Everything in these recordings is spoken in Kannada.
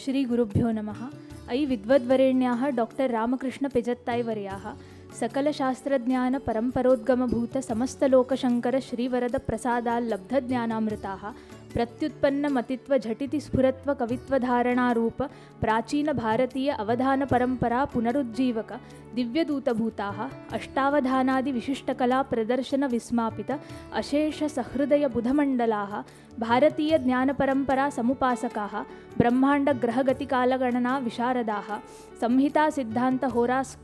ಶ್ರೀ ಗುರುಭ್ಯೋ ನಮಃ. ಐ ವಿದ್ವದ್ವರೆಣ್ಯಾಃ ಡಾಕ್ಟರ್ ರಾಮಕೃಷ್ಣ ಪೆಜತ್ತಾಯ್‌ವರ್ಯಾಃ ಸಕಲಶಾಸ್ತ್ರಜ್ಞಾನ ಪರಂಪರೋದ್ಗಮಭೂತ ಸಮಸ್ತಲೋಕಶಂಕರ ಶ್ರೀವರದ ಪ್ರಸಾದಾಲ್ಲಬ್ಧಜ್ಞಾನಾಮೃತಾಃ ಪ್ರತ್ಯುತ್ಪನ್ನಮತಿತ್ವ ಝಟಿತಿ ಸ್ಫುರತ್ವ ಕವಿತ್ವಧಾರಣಾರೂಪ ಪ್ರಾಚೀನ ಭಾರತೀಯ ಅವಧಾನ ಪರಂಪರಾ ಪುನರುಜ್ಜೀವಕ ದಿವ್ಯದೂತಭೂತಾಃ ಅಷ್ಟಾವಧಾನಾದಿ ವಿಶಿಷ್ಟಕಲಾ ಪ್ರದರ್ಶನ ವಿಸ್ಮಾಪಿತ ಅಶೇಷ ಸಹೃದಯ ಬುಧಮಂಡಲಾಃ ಭಾರತೀಯ ಜ್ಞಾನಪರಂಪರಾ ಸಮುಪಾಸಕಾಃ ಬ್ರಹ್ಮಾಂಡ ಗ್ರಹಗತಿಕಾಲಗಣನಾ ವಿಶಾರದಾಃ ಸಂಹಿತಾ ಸಿದ್ಧಾಂತ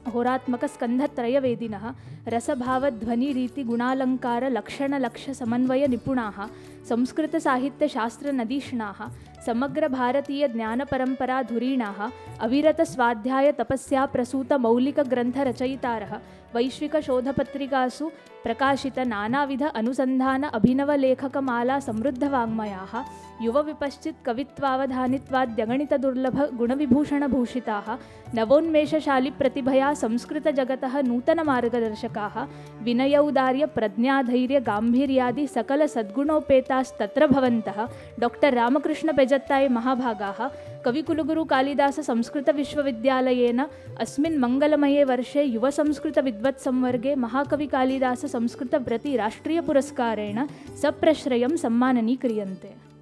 ಹೋರಾತ್ಮಕ ಸ್ಕಂಧತ್ರಯವೇದಿನಃ ರಸಭಾವಧ್ವನಿ ರೀತಿ ಗುಣಾಲಂಕಾರ ಲಕ್ಷಣ ಲಕ್ಷ್ಯ ಸಮನ್ವಯ ನಿಪುಣಾಃ ಸಂಸ್ಕೃತ ಸಾಹಿತ್ಯ ಶಾಸ್ತ್ರ ನದೀಷ್ಣಾಃ ಸಮಗ್ರ ಭಾರತೀಯ ಜ್ಞಾನ ಪರಂಪರಾ ಧುರೀಣಾಃ ಅವಿರತ ಸ್ವಾಧ್ಯಾಯ ತಪಸ್ಯಾ ಪ್ರಸೂತ ಮೌಲಿಕ ಗ್ರಂಥ ರಚಯಿತಾರಃ ವೈಶ್ವಿಕ ಶೋಧಪತ್ರಿಕಾಸು ಪ್ರಕಾಶಿತ ನಾನಾವಿಧ ಅನುಸಂಧಾನ ಅಭಿನವ ಲೇಖಕ ಮಾಲಾ ಸಮೃದ್ಧ ವಾङ्ಮಯಾಃ ಯುವ ವಿಪಶ್ಚಿತ್ ಕವಿತ್ವಾವಧಾನಿತ್ವಾದ್ಯಗಣಿತ ದುರ್ಲಭ ಗುಣವಿಭೂಷಣ ಭೂಷಿತಾಃ ನವೋನ್ಮೇಷಶಾಲಿ ಪ್ರತಿಭಯಾ ಸಂಸ್ಕೃತ ಜಗತಃ ನೂತನ ಮಾರ್ಗದರ್ಶಕಾಃ ವಿನಯೌದಾರ್ಯ ಪ್ರಜ್ಞಾಧೈರ್ಯ ಗಾಂಭೀರ್ಯಾದಿ ಸಕಲ ಸದ್ಗುಣೋಪೇತಾಸ್ತತ್ರ ಭವಂತಃ ಡಾಕ್ಟರ್ ರಾಮಕೃಷ್ಣ ಪೆಜತ್ತಾಯ್ ಮಹಾಭಾಗಾಃ ಕವಿಕುಲಗುರು ಕಾಳಿದಾಸ ಸಂಸ್ಕೃತ ವಿಶ್ವವಿದ್ಯಾಲಯೇನ ಅಸ್ಮಿನ್ ಮಂಗಲಮಯೇ ವರ್ಷೆ ಯುವ ಸಂಸ್ಕೃತ ವಿದ್ವತ್ ಸಂವರ್ಗೆ ಮಹಾಕವಿ ಕಾಳಿದಾಸ ಸಂಸ್ಕೃತ ಪ್ರತಿ ರಾಷ್ಟ್ರೀಯ ಪುರಸ್ಕಾರೇಣ ಸಪ್ರಶ್ರಯಂ ಸಮ್ಮಾನನೀಕ್ರಿಯಂತೆ.